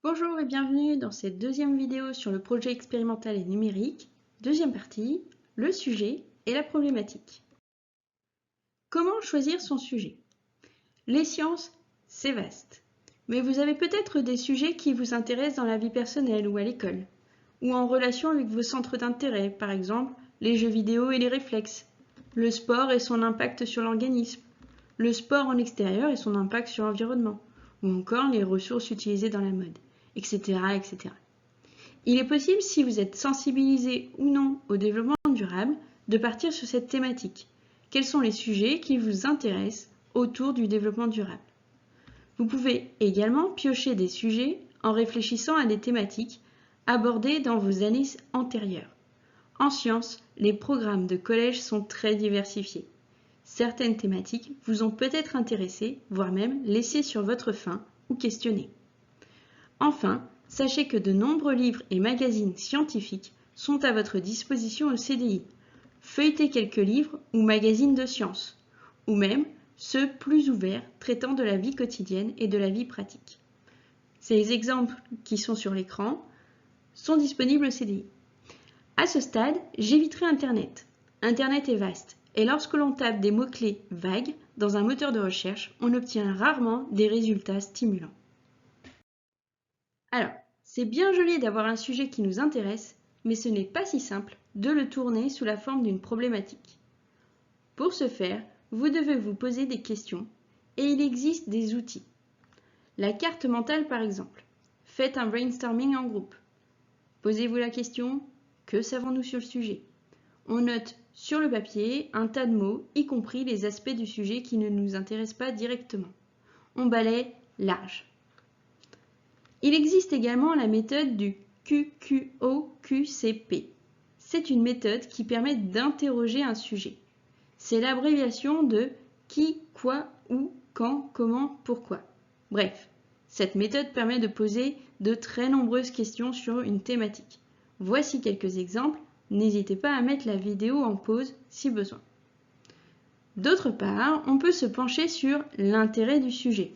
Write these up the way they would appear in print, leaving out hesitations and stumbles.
Bonjour et bienvenue dans cette deuxième vidéo sur le projet expérimental et numérique. Deuxième partie, le sujet et la problématique. Comment choisir son sujet? Les sciences, c'est vaste. Mais vous avez peut-être des sujets qui vous intéressent dans la vie personnelle ou à l'école, ou en relation avec vos centres d'intérêt, par exemple les jeux vidéo et les réflexes, le sport et son impact sur l'organisme, le sport en extérieur et son impact sur l'environnement, ou encore les ressources utilisées dans la mode, etc., etc. Il est possible, si vous êtes sensibilisé ou non au développement durable, de partir sur cette thématique. Quels sont les sujets qui vous intéressent autour du développement durable? Vous pouvez également piocher des sujets en réfléchissant à des thématiques abordées dans vos années antérieures. En sciences, les programmes de collège sont très diversifiés. Certaines thématiques vous ont peut-être intéressé, voire même laissé sur votre faim ou questionné. Enfin, sachez que de nombreux livres et magazines scientifiques sont à votre disposition au CDI. Feuilletez quelques livres ou magazines de sciences, ou même ceux plus ouverts traitant de la vie quotidienne et de la vie pratique. Ces exemples qui sont sur l'écran sont disponibles au CDI. À ce stade, j'éviterai Internet. Internet est vaste. Et lorsque l'on tape des mots-clés vagues dans un moteur de recherche, on obtient rarement des résultats stimulants. Alors, c'est bien joli d'avoir un sujet qui nous intéresse, mais ce n'est pas si simple de le tourner sous la forme d'une problématique. Pour ce faire, vous devez vous poser des questions et il existe des outils. La carte mentale par exemple. Faites un brainstorming en groupe. Posez-vous la question, que savons-nous sur le sujet? On note sur le papier un tas de mots, y compris les aspects du sujet qui ne nous intéressent pas directement. On balaye large. Il existe également la méthode du QQOQCP. C'est une méthode qui permet d'interroger un sujet. C'est l'abréviation de qui, quoi, où, quand, comment, pourquoi. Bref, cette méthode permet de poser de très nombreuses questions sur une thématique. Voici quelques exemples. N'hésitez pas à mettre la vidéo en pause si besoin. D'autre part, on peut se pencher sur l'intérêt du sujet.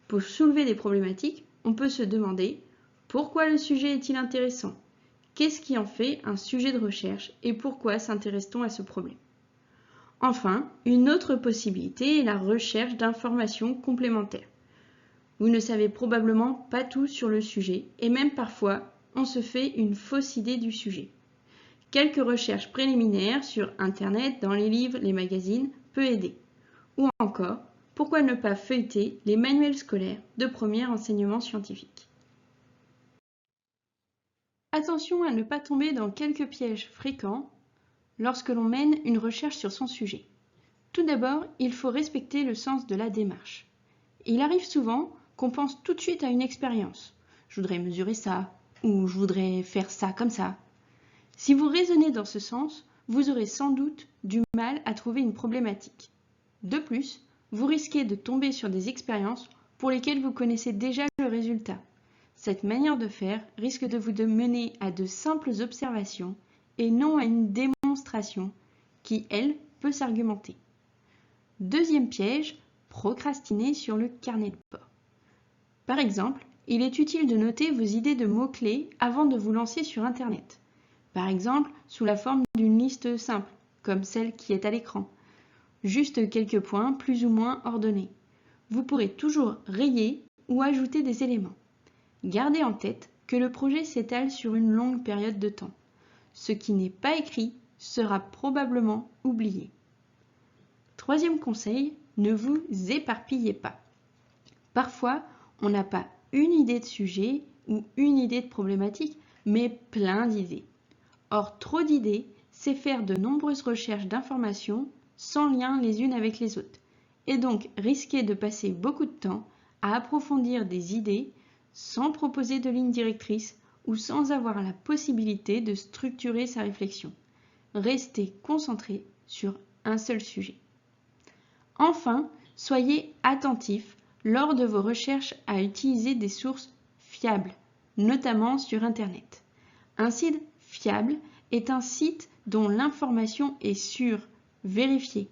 Pour soulever des problématiques, on peut se demander pourquoi le sujet est-il intéressant? Qu'est-ce qui en fait un sujet de recherche et pourquoi s'intéresse-t-on à ce problème? Enfin, une autre possibilité est la recherche d'informations complémentaires. Vous ne savez probablement pas tout sur le sujet et même parfois, on se fait une fausse idée du sujet. Quelques recherches préliminaires sur Internet, dans les livres, les magazines, peut aider. Ou encore, pourquoi ne pas feuilleter les manuels scolaires de premier enseignement scientifique? Attention à ne pas tomber dans quelques pièges fréquents lorsque l'on mène une recherche sur son sujet. Tout d'abord, il faut respecter le sens de la démarche. Il arrive souvent qu'on pense tout de suite à une expérience. Je voudrais mesurer ça, ou je voudrais faire ça comme ça. Si vous raisonnez dans ce sens, vous aurez sans doute du mal à trouver une problématique. De plus, vous risquez de tomber sur des expériences pour lesquelles vous connaissez déjà le résultat. Cette manière de faire risque de vous mener à de simples observations et non à une démonstration qui, elle, peut s'argumenter. Deuxième piège, procrastiner sur le carnet de bord. Par exemple, il est utile de noter vos idées de mots-clés avant de vous lancer sur Internet. Par exemple, sous la forme d'une liste simple, comme celle qui est à l'écran. Juste quelques points plus ou moins ordonnés. Vous pourrez toujours rayer ou ajouter des éléments. Gardez en tête que le projet s'étale sur une longue période de temps. Ce qui n'est pas écrit sera probablement oublié. Troisième conseil, ne vous éparpillez pas. Parfois, on n'a pas une idée de sujet ou une idée de problématique, mais plein d'idées. Or, trop d'idées, c'est faire de nombreuses recherches d'informations sans lien les unes avec les autres, et donc risquer de passer beaucoup de temps à approfondir des idées sans proposer de ligne directrice ou sans avoir la possibilité de structurer sa réflexion. Restez concentré sur un seul sujet. Enfin, soyez attentifs lors de vos recherches à utiliser des sources fiables, notamment sur Internet. Un site fiable est un site dont l'information est sûre, vérifiée.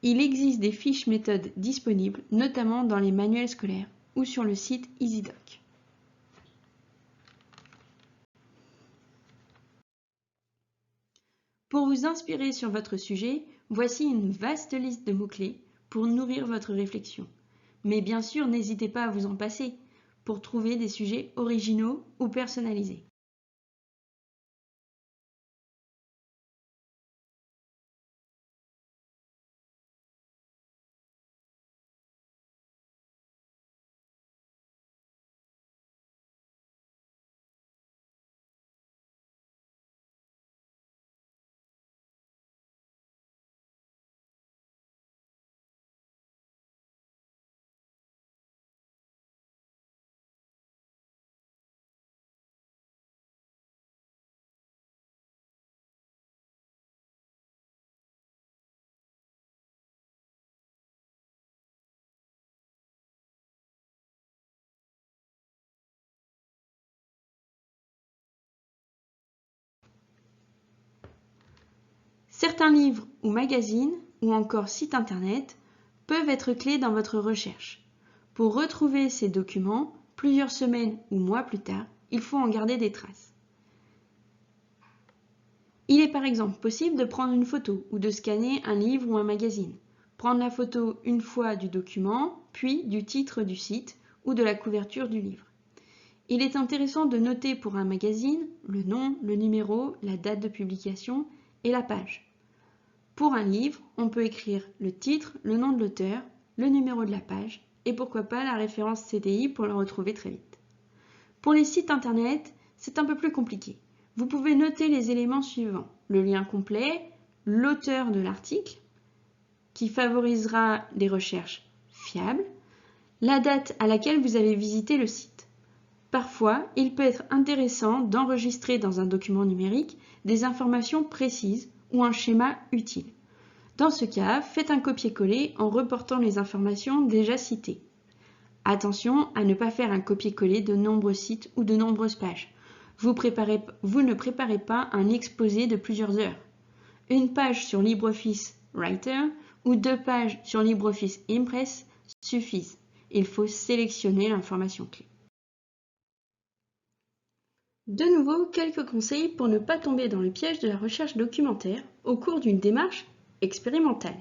Il existe des fiches méthodes disponibles, notamment dans les manuels scolaires ou sur le site EasyDoc. Pour vous inspirer sur votre sujet, voici une vaste liste de mots-clés pour nourrir votre réflexion. Mais bien sûr, n'hésitez pas à vous en passer pour trouver des sujets originaux ou personnalisés. Certains livres ou magazines, ou encore sites internet, peuvent être clés dans votre recherche. Pour retrouver ces documents, plusieurs semaines ou mois plus tard, il faut en garder des traces. Il est par exemple possible de prendre une photo ou de scanner un livre ou un magazine. Prendre la photo une fois du document, puis du titre du site ou de la couverture du livre. Il est intéressant de noter pour un magazine le nom, le numéro, la date de publication et la page. Pour un livre, on peut écrire le titre, le nom de l'auteur, le numéro de la page et pourquoi pas la référence CDI pour le retrouver très vite. Pour les sites internet, c'est un peu plus compliqué. Vous pouvez noter les éléments suivants: le lien complet, l'auteur de l'article, qui favorisera des recherches fiables, la date à laquelle vous avez visité le site. Parfois, il peut être intéressant d'enregistrer dans un document numérique des informations précises ou un schéma utile. Dans ce cas, faites un copier-coller en reportant les informations déjà citées. Attention à ne pas faire un copier-coller de nombreux sites ou de nombreuses pages. Vous ne préparez pas un exposé de plusieurs heures. Une page sur LibreOffice Writer ou 2 pages sur LibreOffice Impress suffisent. Il faut sélectionner l'information clé. De nouveau, quelques conseils pour ne pas tomber dans le piège de la recherche documentaire au cours d'une démarche expérimentale.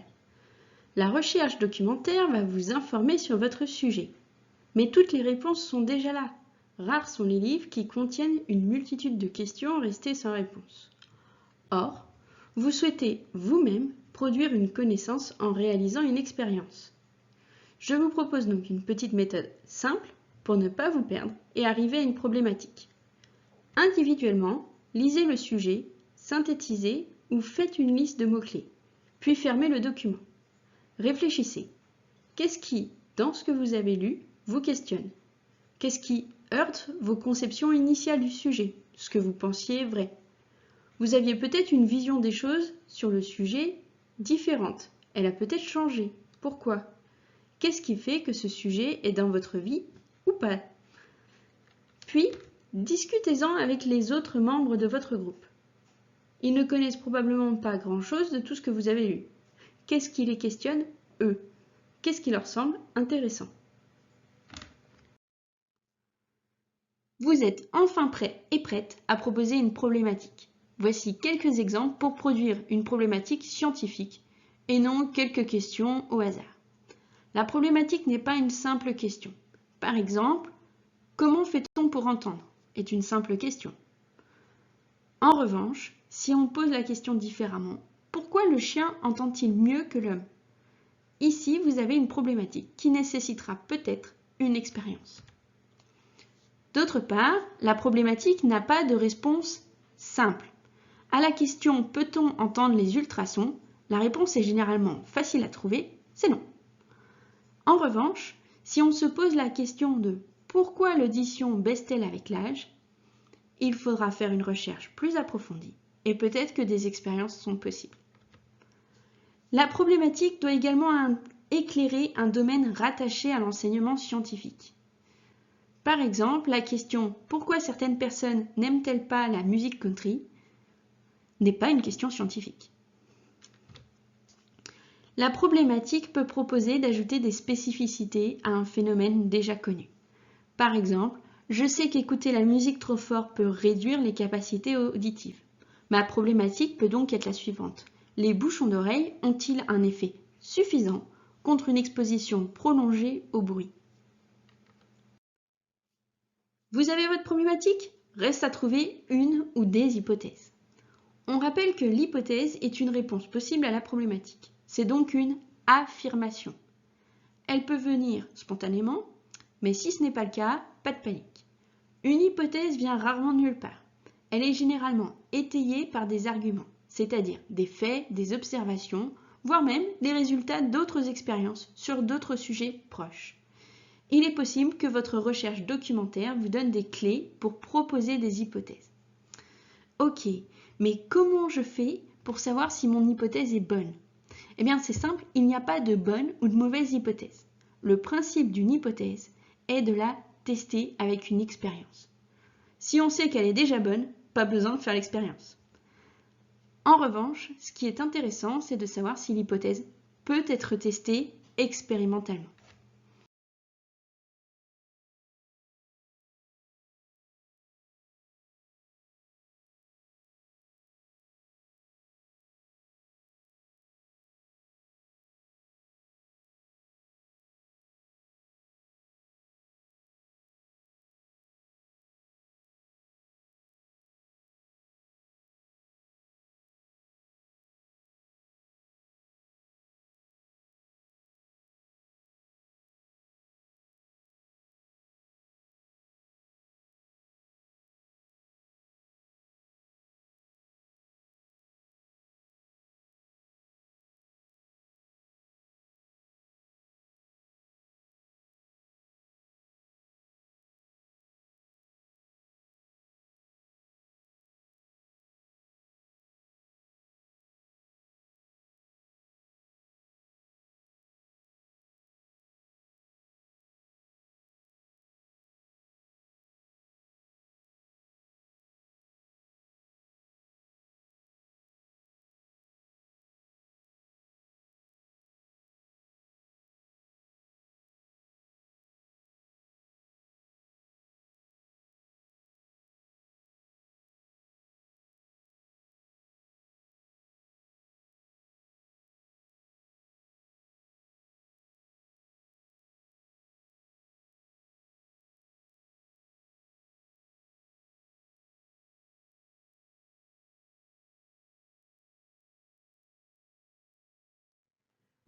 La recherche documentaire va vous informer sur votre sujet. Mais toutes les réponses sont déjà là. Rares sont les livres qui contiennent une multitude de questions restées sans réponse. Or, vous souhaitez vous-même produire une connaissance en réalisant une expérience. Je vous propose donc une petite méthode simple pour ne pas vous perdre et arriver à une problématique. Individuellement, lisez le sujet, synthétisez ou faites une liste de mots-clés, puis fermez le document. Réfléchissez. Qu'est-ce qui, dans ce que vous avez lu, vous questionne? Qu'est-ce qui heurte vos conceptions initiales du sujet, ce que vous pensiez vrai? Vous aviez peut-être une vision des choses sur le sujet différente. Elle a peut-être changé. Pourquoi? Qu'est-ce qui fait que ce sujet est dans votre vie ou pas? Puis, discutez-en avec les autres membres de votre groupe. Ils ne connaissent probablement pas grand-chose de tout ce que vous avez lu. Qu'est-ce qui les questionne, eux? Qu'est-ce qui leur semble intéressant? Vous êtes enfin prêt et prête à proposer une problématique. Voici quelques exemples pour produire une problématique scientifique et non quelques questions au hasard. La problématique n'est pas une simple question. Par exemple, comment fait-on pour entendre? Est une simple question. En revanche, si on pose la question différemment, pourquoi le chien entend-il mieux que l'homme? Ici, vous avez une problématique qui nécessitera peut-être une expérience. D'autre part, la problématique n'a pas de réponse simple. À la question « Peut-on entendre les ultrasons ?», la réponse est généralement facile à trouver, c'est non. En revanche, si on se pose la question de « Pourquoi l'audition baisse-t-elle avec l'âge ?», il faudra faire une recherche plus approfondie et peut-être que des expériences sont possibles. La problématique doit également éclairer un domaine rattaché à l'enseignement scientifique. Par exemple, la question « Pourquoi certaines personnes n'aiment-elles pas la musique country ?», n'est pas une question scientifique. La problématique peut proposer d'ajouter des spécificités à un phénomène déjà connu. Par exemple, je sais qu'écouter la musique trop fort peut réduire les capacités auditives. Ma problématique peut donc être la suivante. Les bouchons d'oreille ont-ils un effet suffisant contre une exposition prolongée au bruit? Vous avez votre problématique? Reste à trouver une ou des hypothèses. On rappelle que l'hypothèse est une réponse possible à la problématique. C'est donc une affirmation. Elle peut venir spontanément, mais si ce n'est pas le cas, pas de panique. Une hypothèse vient rarement de nulle part. Elle est généralement étayée par des arguments, c'est-à-dire des faits, des observations, voire même des résultats d'autres expériences sur d'autres sujets proches. Il est possible que votre recherche documentaire vous donne des clés pour proposer des hypothèses. Ok, mais comment je fais pour savoir si mon hypothèse est bonne? Eh bien, c'est simple, il n'y a pas de bonne ou de mauvaise hypothèse. Le principe d'une hypothèse est de la tester avec une expérience. Si on sait qu'elle est déjà bonne, pas besoin de faire l'expérience. En revanche, ce qui est intéressant, c'est de savoir si l'hypothèse peut être testée expérimentalement.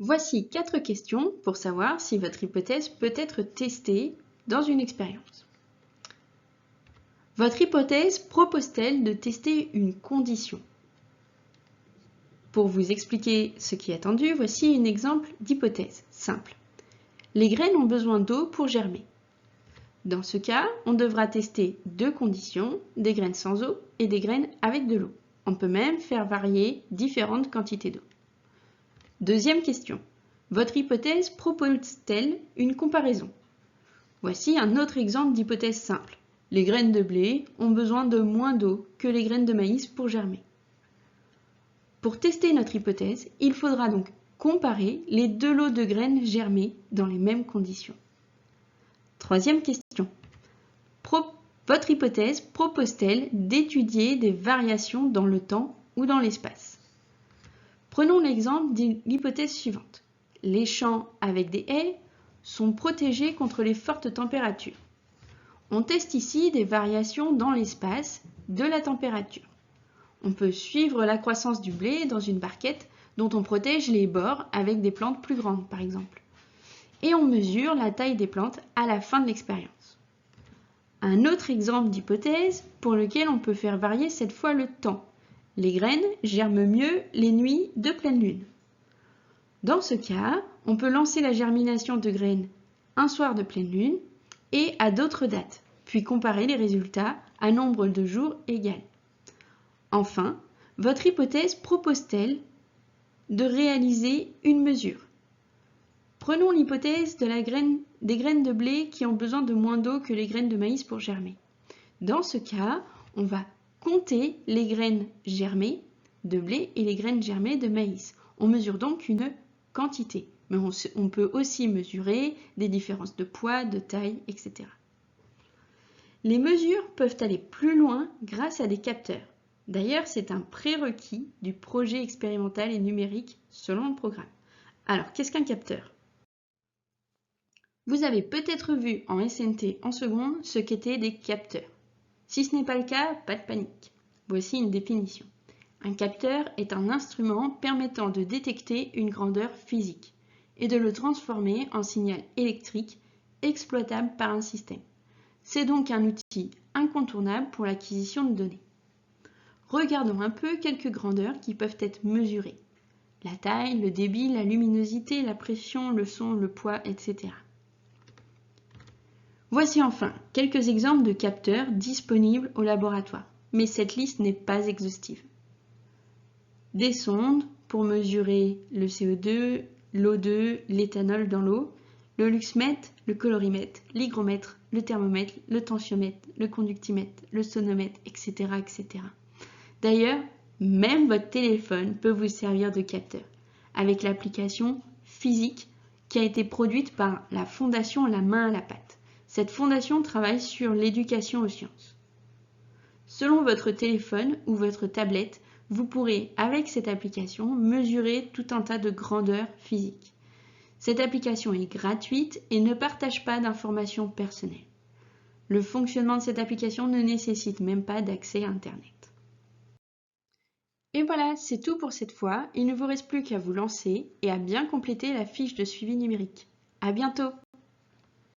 Voici 4 questions pour savoir si votre hypothèse peut être testée dans une expérience. Votre hypothèse propose-t-elle de tester une condition? Pour vous expliquer ce qui est attendu, voici un exemple d'hypothèse simple. Les graines ont besoin d'eau pour germer. Dans ce cas, on devra tester 2 conditions, des graines sans eau et des graines avec de l'eau. On peut même faire varier différentes quantités d'eau. Deuxième question. Votre hypothèse propose-t-elle une comparaison? Voici un autre exemple d'hypothèse simple. Les graines de blé ont besoin de moins d'eau que les graines de maïs pour germer. Pour tester notre hypothèse, il faudra donc comparer les 2 lots de graines germées dans les mêmes conditions. Troisième question. Votre hypothèse propose-t-elle d'étudier des variations dans le temps ou dans l'espace? Prenons l'exemple de l'hypothèse suivante. Les champs avec des haies sont protégés contre les fortes températures. On teste ici des variations dans l'espace de la température. On peut suivre la croissance du blé dans une barquette dont on protège les bords avec des plantes plus grandes, par exemple. Et on mesure la taille des plantes à la fin de l'expérience. Un autre exemple d'hypothèse pour lequel on peut faire varier cette fois le temps. Les graines germent mieux les nuits de pleine lune. Dans ce cas, on peut lancer la germination de graines un soir de pleine lune et à d'autres dates, puis comparer les résultats à nombre de jours égal. Enfin, votre hypothèse propose-t-elle de réaliser une mesure? Prenons l'hypothèse des graines de blé qui ont besoin de moins d'eau que les graines de maïs pour germer. Dans ce cas, on va compter les graines germées de blé et les graines germées de maïs. On mesure donc une quantité, mais on peut aussi mesurer des différences de poids, de taille, etc. Les mesures peuvent aller plus loin grâce à des capteurs. D'ailleurs, c'est un prérequis du projet expérimental et numérique selon le programme. Alors, qu'est-ce qu'un capteur? Vous avez peut-être vu en SNT en seconde ce qu'étaient des capteurs. Si ce n'est pas le cas, pas de panique. Voici une définition. Un capteur est un instrument permettant de détecter une grandeur physique et de le transformer en signal électrique exploitable par un système. C'est donc un outil incontournable pour l'acquisition de données. Regardons un peu quelques grandeurs qui peuvent être mesurées. La taille, le débit, la luminosité, la pression, le son, le poids, etc. Voici enfin quelques exemples de capteurs disponibles au laboratoire, mais cette liste n'est pas exhaustive. Des sondes pour mesurer le CO2, l'O2, l'éthanol dans l'eau, le luxmètre, le colorimètre, l'hygromètre, le thermomètre, le tensiomètre, le conductimètre, le sonomètre, etc. etc. D'ailleurs, même votre téléphone peut vous servir de capteur, avec l'application Physique qui a été produite par la Fondation La Main à la Pâte. Cette fondation travaille sur l'éducation aux sciences. Selon votre téléphone ou votre tablette, vous pourrez, avec cette application, mesurer tout un tas de grandeurs physiques. Cette application est gratuite et ne partage pas d'informations personnelles. Le fonctionnement de cette application ne nécessite même pas d'accès à Internet. Et voilà, c'est tout pour cette fois. Il ne vous reste plus qu'à vous lancer et à bien compléter la fiche de suivi numérique. À bientôt!